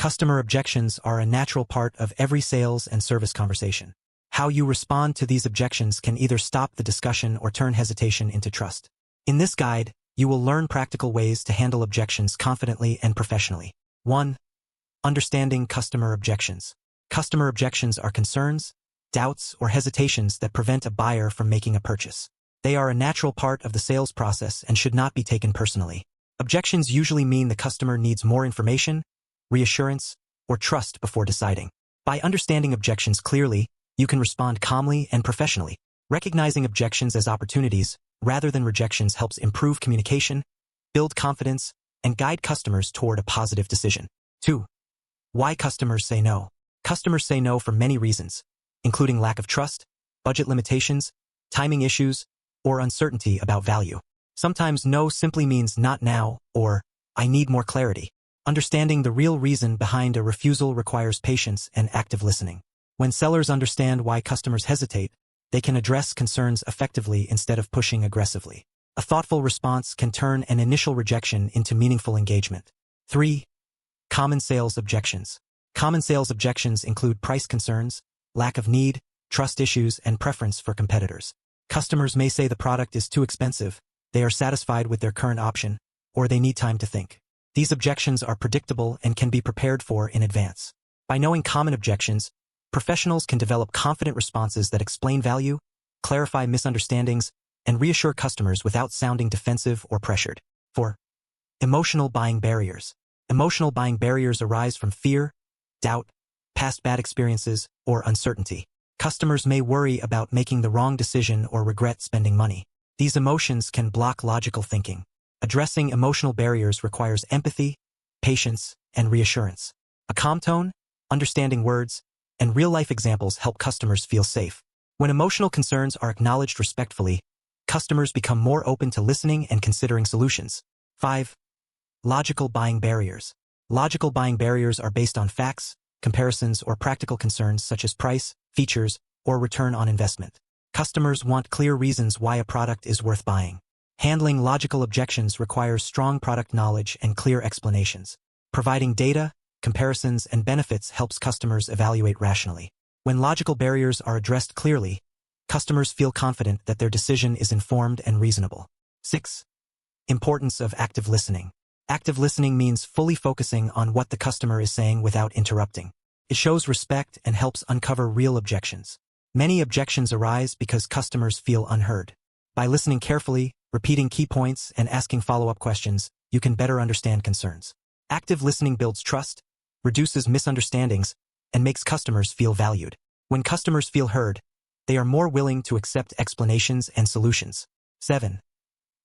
Customer objections are a natural part of every sales and service conversation. How you respond to these objections can either stop the discussion or turn hesitation into trust. In this guide, you will learn practical ways to handle objections confidently and professionally. 1. Understanding customer objections. Customer objections are concerns, doubts, or hesitations that prevent a buyer from making a purchase. They are a natural part of the sales process and should not be taken personally. Objections usually mean the customer needs more information, reassurance, or trust before deciding. By understanding objections clearly, you can respond calmly and professionally. Recognizing objections as opportunities rather than rejections helps improve communication, build confidence, and guide customers toward a positive decision. 2. Why customers say no. Customers say no for many reasons, including lack of trust, budget limitations, timing issues, or uncertainty about value. Sometimes no simply means not now or I need more clarity. Understanding the real reason behind a refusal requires patience and active listening. When sellers understand why customers hesitate, they can address concerns effectively instead of pushing aggressively. A thoughtful response can turn an initial rejection into meaningful engagement. 3. Common sales objections. Common sales objections include price concerns, lack of need, trust issues, and preference for competitors. Customers may say the product is too expensive, they are satisfied with their current option, or they need time to think. These objections are predictable and can be prepared for in advance. By knowing common objections, professionals can develop confident responses that explain value, clarify misunderstandings, and reassure customers without sounding defensive or pressured. 4. Emotional buying barriers. Emotional buying barriers arise from fear, doubt, past bad experiences, or uncertainty. Customers may worry about making the wrong decision or regret spending money. These emotions can block logical thinking. Addressing emotional barriers requires empathy, patience, and reassurance. A calm tone, understanding words, and real-life examples help customers feel safe. When emotional concerns are acknowledged respectfully, customers become more open to listening and considering solutions. 5. Logical buying barriers. Logical buying barriers are based on facts, comparisons, or practical concerns such as price, features, or return on investment. Customers want clear reasons why a product is worth buying. Handling logical objections requires strong product knowledge and clear explanations. Providing data, comparisons, and benefits helps customers evaluate rationally. When logical barriers are addressed clearly, customers feel confident that their decision is informed and reasonable. 6. Importance of active listening. Active listening means fully focusing on what the customer is saying without interrupting. It shows respect and helps uncover real objections. Many objections arise because customers feel unheard. By listening carefully, repeating key points, and asking follow-up questions, you can better understand concerns. Active listening builds trust, reduces misunderstandings, and makes customers feel valued. When customers feel heard, they are more willing to accept explanations and solutions. 7.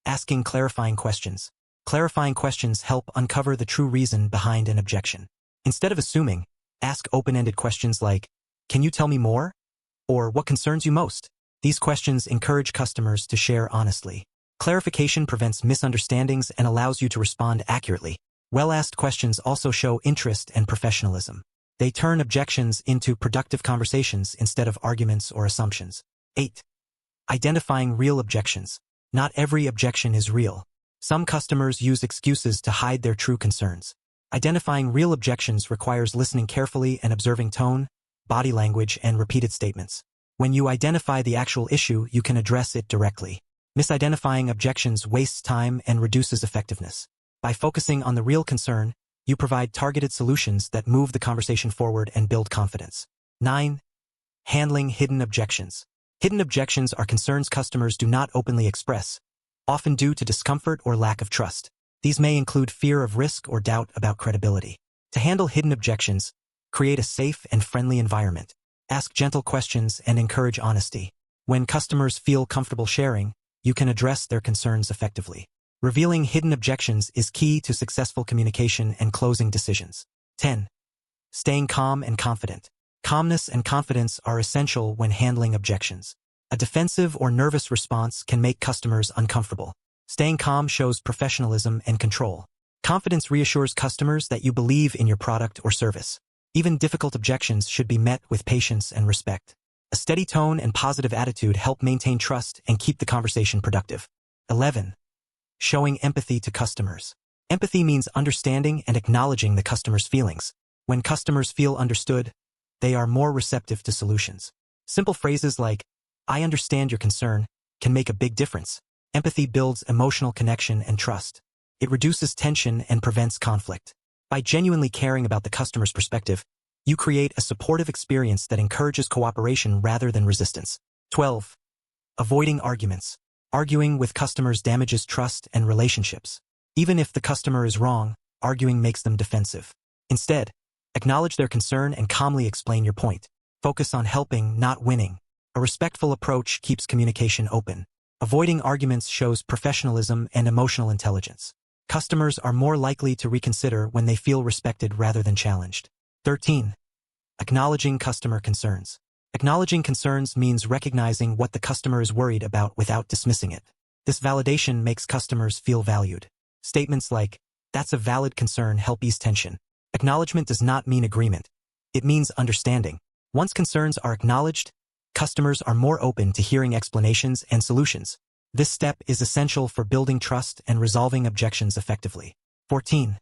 Asking clarifying questions. Clarifying questions help uncover the true reason behind an objection. Instead of assuming, ask open-ended questions like, "Can you tell me more?" or "What concerns you most?" These questions encourage customers to share honestly. Clarification prevents misunderstandings and allows you to respond accurately. Well-asked questions also show interest and professionalism. They turn objections into productive conversations instead of arguments or assumptions. 8. Identifying real objections. Not every objection is real. Some customers use excuses to hide their true concerns. Identifying real objections requires listening carefully and observing tone, body language, and repeated statements. When you identify the actual issue, you can address it directly. Misidentifying objections wastes time and reduces effectiveness. By focusing on the real concern, you provide targeted solutions that move the conversation forward and build confidence. 9. Handling hidden objections. Hidden objections are concerns customers do not openly express, often due to discomfort or lack of trust. These may include fear of risk or doubt about credibility. To handle hidden objections, create a safe and friendly environment. Ask gentle questions and encourage honesty. When customers feel comfortable sharing, you can address their concerns effectively. Revealing hidden objections is key to successful communication and closing decisions. 10. Staying calm and confident. Calmness and confidence are essential when handling objections. A defensive or nervous response can make customers uncomfortable. Staying calm shows professionalism and control. Confidence reassures customers that you believe in your product or service. Even difficult objections should be met with patience and respect. A steady tone and positive attitude help maintain trust and keep the conversation productive. 11. Showing empathy to customers. Empathy means understanding and acknowledging the customer's feelings. When customers feel understood, they are more receptive to solutions. Simple phrases like, "I understand your concern," can make a big difference. Empathy builds emotional connection and trust. It reduces tension and prevents conflict. By genuinely caring about the customer's perspective, you create a supportive experience that encourages cooperation rather than resistance. 12. Avoiding arguments. Arguing with customers damages trust and relationships. Even if the customer is wrong, arguing makes them defensive. Instead, acknowledge their concern and calmly explain your point. Focus on helping, not winning. A respectful approach keeps communication open. Avoiding arguments shows professionalism and emotional intelligence. Customers are more likely to reconsider when they feel respected rather than challenged. 13. Acknowledging customer concerns. Acknowledging concerns means recognizing what the customer is worried about without dismissing it. This validation makes customers feel valued. Statements like, "That's a valid concern," help ease tension. Acknowledgement does not mean agreement. It means understanding. Once concerns are acknowledged, customers are more open to hearing explanations and solutions. This step is essential for building trust and resolving objections effectively. 14.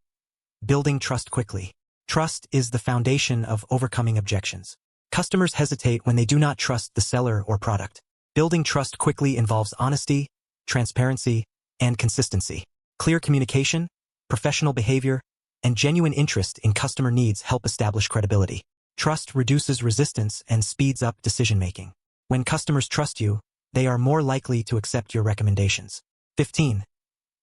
Building trust quickly. Trust is the foundation of overcoming objections. Customers hesitate when they do not trust the seller or product. Building trust quickly involves honesty, transparency, and consistency. Clear communication, professional behavior, and genuine interest in customer needs help establish credibility. Trust reduces resistance and speeds up decision-making. When customers trust you, they are more likely to accept your recommendations. 15.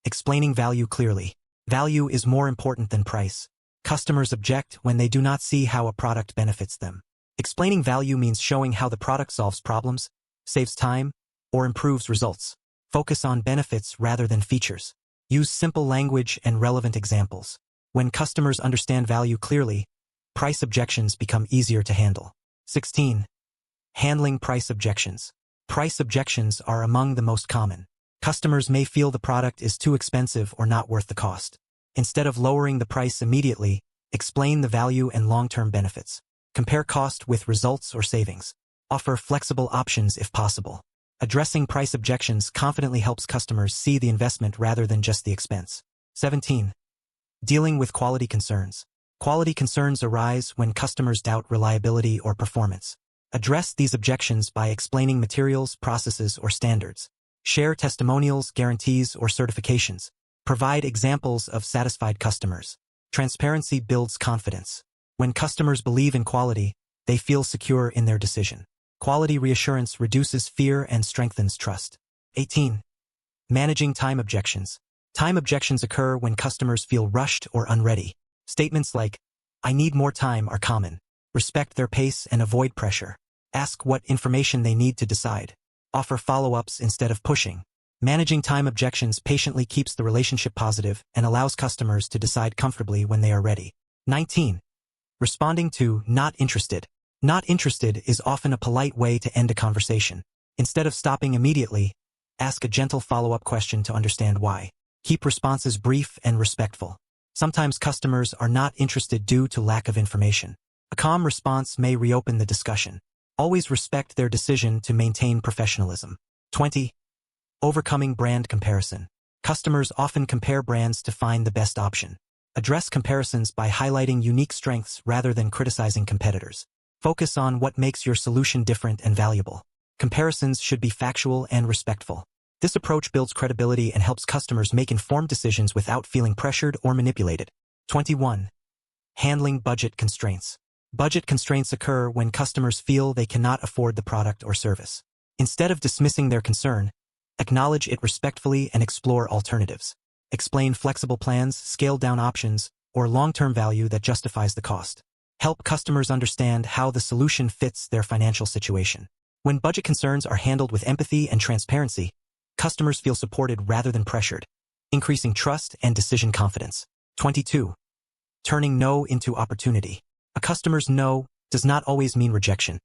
Explaining value clearly. Value is more important than price. Customers object when they do not see how a product benefits them. Explaining value means showing how the product solves problems, saves time, or improves results. Focus on benefits rather than features. Use simple language and relevant examples. When customers understand value clearly, price objections become easier to handle. 16. Handling price objections. Price objections are among the most common. Customers may feel the product is too expensive or not worth the cost. Instead of lowering the price immediately, explain the value and long-term benefits. Compare cost with results or savings. Offer flexible options if possible. Addressing price objections confidently helps customers see the investment rather than just the expense. 17. Dealing with quality concerns. Quality concerns arise when customers doubt reliability or performance. Address these objections by explaining materials, processes, or standards. Share testimonials, guarantees, or certifications. Provide examples of satisfied customers. Transparency builds confidence. When customers believe in quality, they feel secure in their decision. Quality reassurance reduces fear and strengthens trust. 18. Managing time objections. Time objections occur when customers feel rushed or unready. Statements like, "I need more time," are common. Respect their pace and avoid pressure. Ask what information they need to decide. Offer follow-ups instead of pushing. Managing time objections patiently keeps the relationship positive and allows customers to decide comfortably when they are ready. 19. Responding to "not interested." Not interested is often a polite way to end a conversation. Instead of stopping immediately, ask a gentle follow-up question to understand why. Keep responses brief and respectful. Sometimes customers are not interested due to lack of information. A calm response may reopen the discussion. Always respect their decision to maintain professionalism. 20. Overcoming brand comparison. Customers often compare brands to find the best option. Address comparisons by highlighting unique strengths rather than criticizing competitors. Focus on what makes your solution different and valuable. Comparisons should be factual and respectful. This approach builds credibility and helps customers make informed decisions without feeling pressured or manipulated. 21. Handling budget constraints. Budget constraints occur when customers feel they cannot afford the product or service. Instead of dismissing their concern, acknowledge it respectfully and explore alternatives. Explain flexible plans, scaled-down options, or long-term value that justifies the cost. Help customers understand how the solution fits their financial situation. When budget concerns are handled with empathy and transparency, customers feel supported rather than pressured, increasing trust and decision confidence. 22. Turning no into opportunity. A customer's no does not always mean rejection.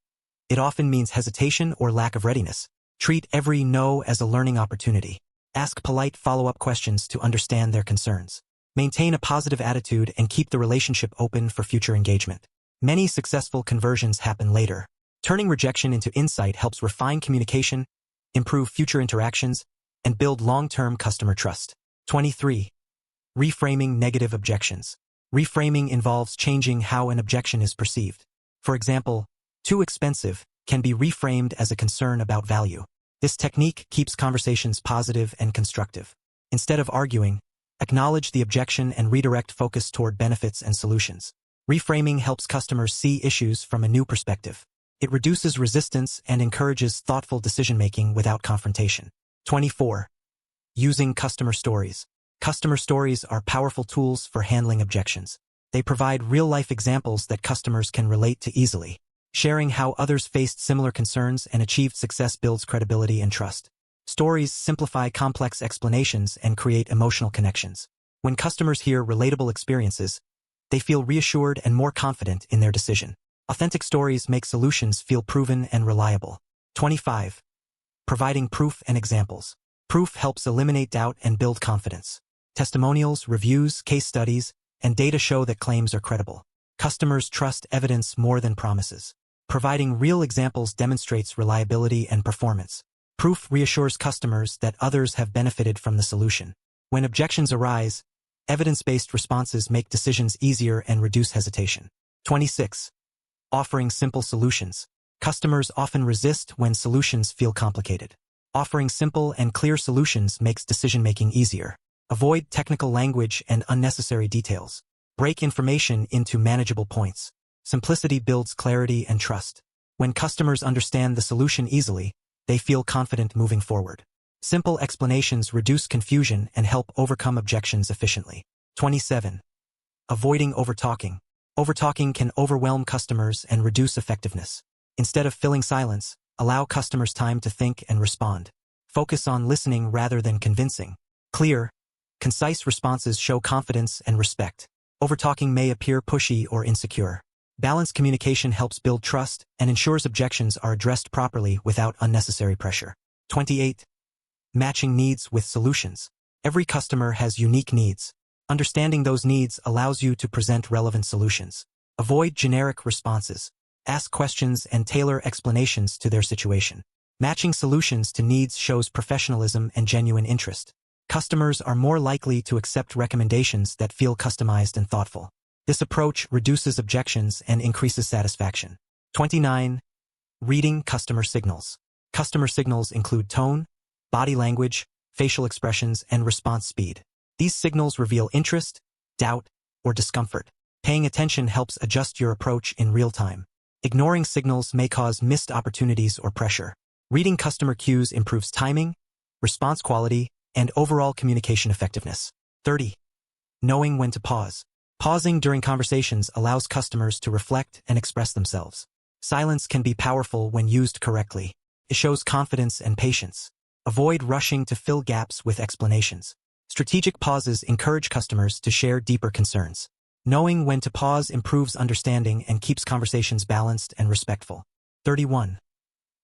It often means hesitation or lack of readiness. Treat every no as a learning opportunity. Ask polite follow-up questions to understand their concerns. Maintain a positive attitude and keep the relationship open for future engagement. Many successful conversions happen later. Turning rejection into insight helps refine communication, improve future interactions, and build long-term customer trust. 23. Reframing negative objections. Reframing involves changing how an objection is perceived. For example, too expensive can be reframed as a concern about value. This technique keeps conversations positive and constructive. Instead of arguing, acknowledge the objection and redirect focus toward benefits and solutions. Reframing helps customers see issues from a new perspective. It reduces resistance and encourages thoughtful decision-making without confrontation. 24. Using customer stories. Customer stories are powerful tools for handling objections. They provide real-life examples that customers can relate to easily. Sharing how others faced similar concerns and achieved success builds credibility and trust. Stories simplify complex explanations and create emotional connections. When customers hear relatable experiences, they feel reassured and more confident in their decision. Authentic stories make solutions feel proven and reliable. 25. Providing proof and examples. Proof helps eliminate doubt and build confidence. Testimonials, reviews, case studies, and data show that claims are credible. Customers trust evidence more than promises. Providing real examples demonstrates reliability and performance. Proof reassures customers that others have benefited from the solution. When objections arise, evidence-based responses make decisions easier and reduce hesitation. 26. Offering simple solutions. Customers often resist when solutions feel complicated. Offering simple and clear solutions makes decision-making easier. Avoid technical language and unnecessary details. Break information into manageable points. Simplicity builds clarity and trust. When customers understand the solution easily, they feel confident moving forward. Simple explanations reduce confusion and help overcome objections efficiently. 27. Avoiding overtalking. Overtalking can overwhelm customers and reduce effectiveness. Instead of filling silence, allow customers time to think and respond. Focus on listening rather than convincing. Clear, concise responses show confidence and respect. Overtalking may appear pushy or insecure. Balanced communication helps build trust and ensures objections are addressed properly without unnecessary pressure. 28. Matching needs with solutions. Every customer has unique needs. Understanding those needs allows you to present relevant solutions. Avoid generic responses. Ask questions and tailor explanations to their situation. Matching solutions to needs shows professionalism and genuine interest. Customers are more likely to accept recommendations that feel customized and thoughtful. This approach reduces objections and increases satisfaction. 29. Reading customer signals. Customer signals include tone, body language, facial expressions, and response speed. These signals reveal interest, doubt, or discomfort. Paying attention helps adjust your approach in real time. Ignoring signals may cause missed opportunities or pressure. Reading customer cues improves timing, response quality, and overall communication effectiveness. 30. Knowing when to pause. Pausing during conversations allows customers to reflect and express themselves. Silence can be powerful when used correctly. It shows confidence and patience. Avoid rushing to fill gaps with explanations. Strategic pauses encourage customers to share deeper concerns. Knowing when to pause improves understanding and keeps conversations balanced and respectful. 31.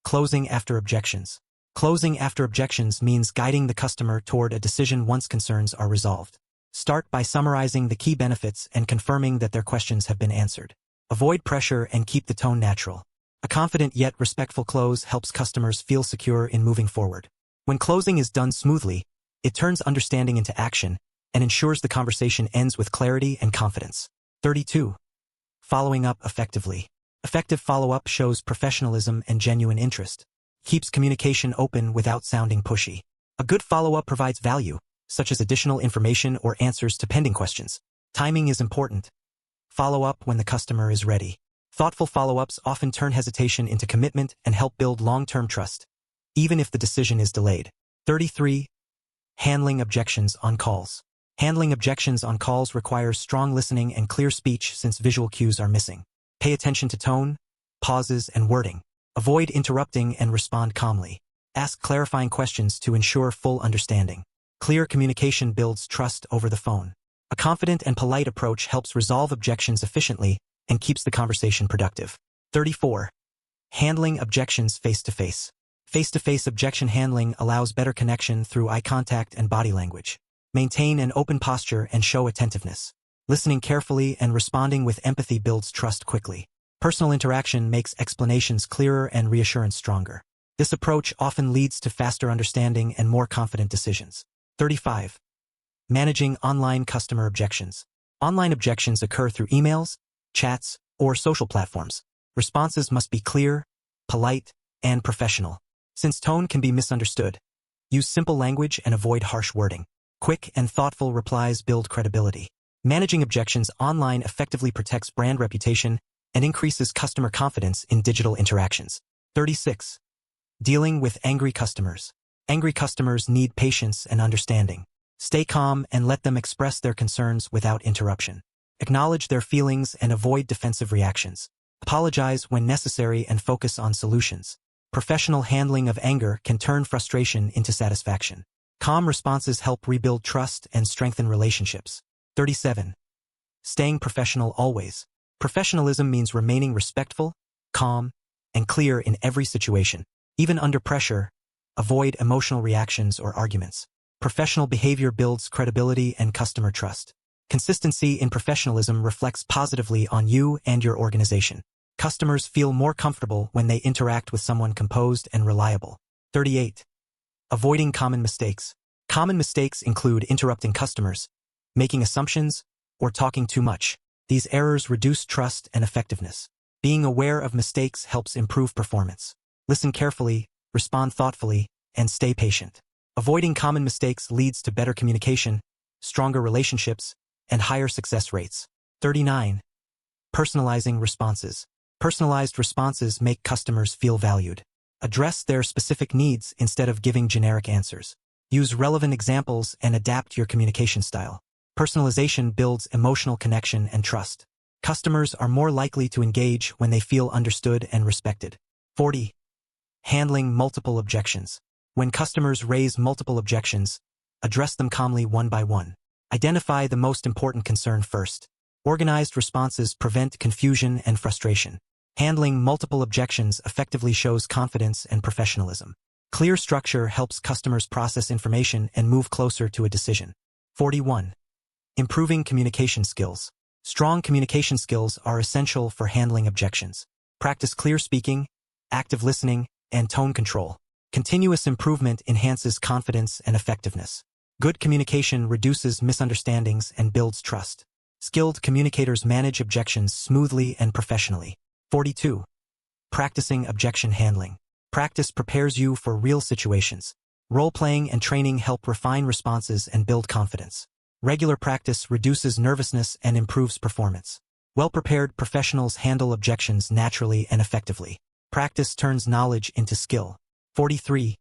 Closing after objections. Closing after objections means guiding the customer toward a decision once concerns are resolved. Start by summarizing the key benefits and confirming that their questions have been answered. Avoid pressure and keep the tone natural. A confident yet respectful close helps customers feel secure in moving forward. When closing is done smoothly, it turns understanding into action and ensures the conversation ends with clarity and confidence. 32. Following up effectively. Effective follow-up shows professionalism and genuine interest. Keeps communication open without sounding pushy. A good follow-up provides value, such as additional information or answers to pending questions. Timing is important. Follow up when the customer is ready. Thoughtful follow-ups often turn hesitation into commitment and help build long-term trust, even if the decision is delayed. 33. Handling objections on calls. Handling objections on calls requires strong listening and clear speech since visual cues are missing. Pay attention to tone, pauses, and wording. Avoid interrupting and respond calmly. Ask clarifying questions to ensure full understanding. Clear communication builds trust over the phone. A confident and polite approach helps resolve objections efficiently and keeps the conversation productive. 34. Handling objections face-to-face. Face-to-face objection handling allows better connection through eye contact and body language. Maintain an open posture and show attentiveness. Listening carefully and responding with empathy builds trust quickly. Personal interaction makes explanations clearer and reassurance stronger. This approach often leads to faster understanding and more confident decisions. 35. Managing online customer objections. Online objections occur through emails, chats, or social platforms. Responses must be clear, polite, and professional. Since tone can be misunderstood, use simple language and avoid harsh wording. Quick and thoughtful replies build credibility. Managing objections online effectively protects brand reputation and increases customer confidence in digital interactions. 36. Dealing with angry customers. Angry customers need patience and understanding. Stay calm and let them express their concerns without interruption. Acknowledge their feelings and avoid defensive reactions. Apologize when necessary and focus on solutions. Professional handling of anger can turn frustration into satisfaction. Calm responses help rebuild trust and strengthen relationships. 37. Staying professional always. Professionalism means remaining respectful, calm, and clear in every situation. Even under pressure, avoid emotional reactions or arguments. Professional behavior builds credibility and customer trust. Consistency in professionalism reflects positively on you and your organization. Customers feel more comfortable when they interact with someone composed and reliable. 38. Avoiding common mistakes. Common mistakes include interrupting customers, making assumptions, or talking too much. These errors reduce trust and effectiveness. Being aware of mistakes helps improve performance. Listen carefully, respond thoughtfully, and stay patient. Avoiding common mistakes leads to better communication, stronger relationships, and higher success rates. 39. Personalizing responses. Personalized responses make customers feel valued. Address their specific needs instead of giving generic answers. Use relevant examples and adapt your communication style. Personalization builds emotional connection and trust. Customers are more likely to engage when they feel understood and respected. 40. Handling multiple objections. When customers raise multiple objections, address them calmly one by one. Identify the most important concern first. Organized responses prevent confusion and frustration. Handling multiple objections effectively shows confidence and professionalism. Clear structure helps customers process information and move closer to a decision. 41. Improving communication skills. Strong communication skills are essential for handling objections. Practice clear speaking, active listening, and tone control. Continuous improvement enhances confidence and effectiveness. Good communication reduces misunderstandings and builds trust. Skilled communicators manage objections smoothly and professionally. 42. Practicing objection handling. Practice prepares you for real situations. Role-playing and training help refine responses and build confidence. Regular practice reduces nervousness and improves performance. Well-prepared professionals handle objections naturally and effectively. Practice turns knowledge into skill. 43.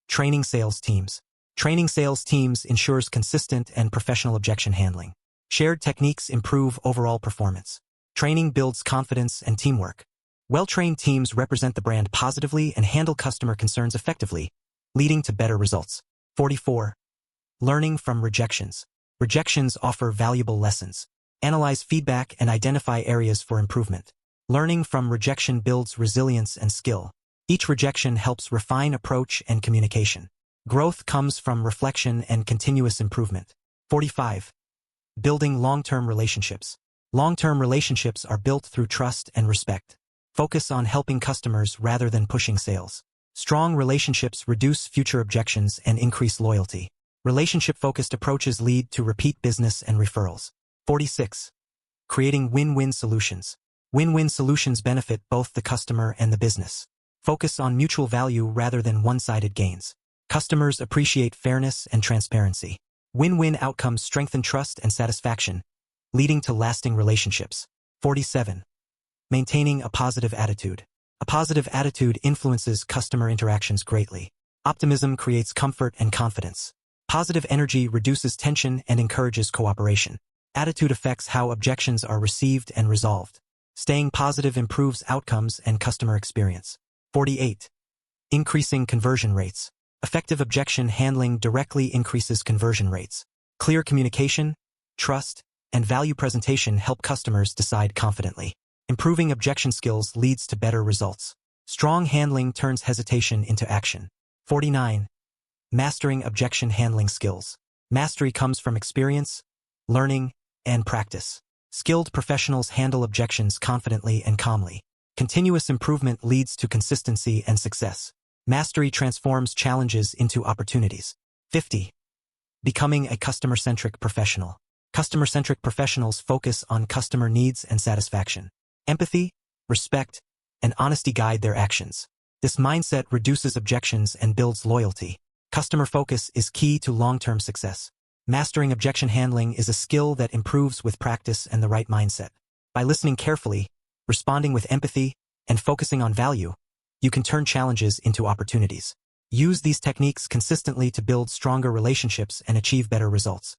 Training sales teams. Training sales teams ensures consistent and professional objection handling. Shared techniques improve overall performance. Training builds confidence and teamwork. Well-trained teams represent the brand positively and handle customer concerns effectively, leading to better results. 44. Learning from rejections. Rejections offer valuable lessons. Analyze feedback and identify areas for improvement. Learning from rejection builds resilience and skill. Each rejection helps refine approach and communication. Growth comes from reflection and continuous improvement. 45. Building long-term relationships. Long-term relationships are built through trust and respect. Focus on helping customers rather than pushing sales. Strong relationships reduce future objections and increase loyalty. Relationship-focused approaches lead to repeat business and referrals. 46. Creating win-win solutions. Win-win solutions benefit both the customer and the business. Focus on mutual value rather than one-sided gains. Customers appreciate fairness and transparency. Win-win outcomes strengthen trust and satisfaction, leading to lasting relationships. 47. Maintaining a positive attitude. A positive attitude influences customer interactions greatly. Optimism creates comfort and confidence. Positive energy reduces tension and encourages cooperation. Attitude affects how objections are received and resolved. Staying positive improves outcomes and customer experience. 48. Increasing conversion rates. Effective objection handling directly increases conversion rates. Clear communication, trust, and value presentation help customers decide confidently. Improving objection skills leads to better results. Strong handling turns hesitation into action. 49. Mastering objection handling skills. Mastery comes from experience, learning, and practice. Skilled professionals handle objections confidently and calmly. Continuous improvement leads to consistency and success. Mastery transforms challenges into opportunities. 50. Becoming a customer-centric professional. Customer-centric professionals focus on customer needs and satisfaction. Empathy, respect, and honesty guide their actions. This mindset reduces objections and builds loyalty. Customer focus is key to long-term success. Mastering objection handling is a skill that improves with practice and the right mindset. By listening carefully, responding with empathy, and focusing on value, you can turn challenges into opportunities. Use these techniques consistently to build stronger relationships and achieve better results.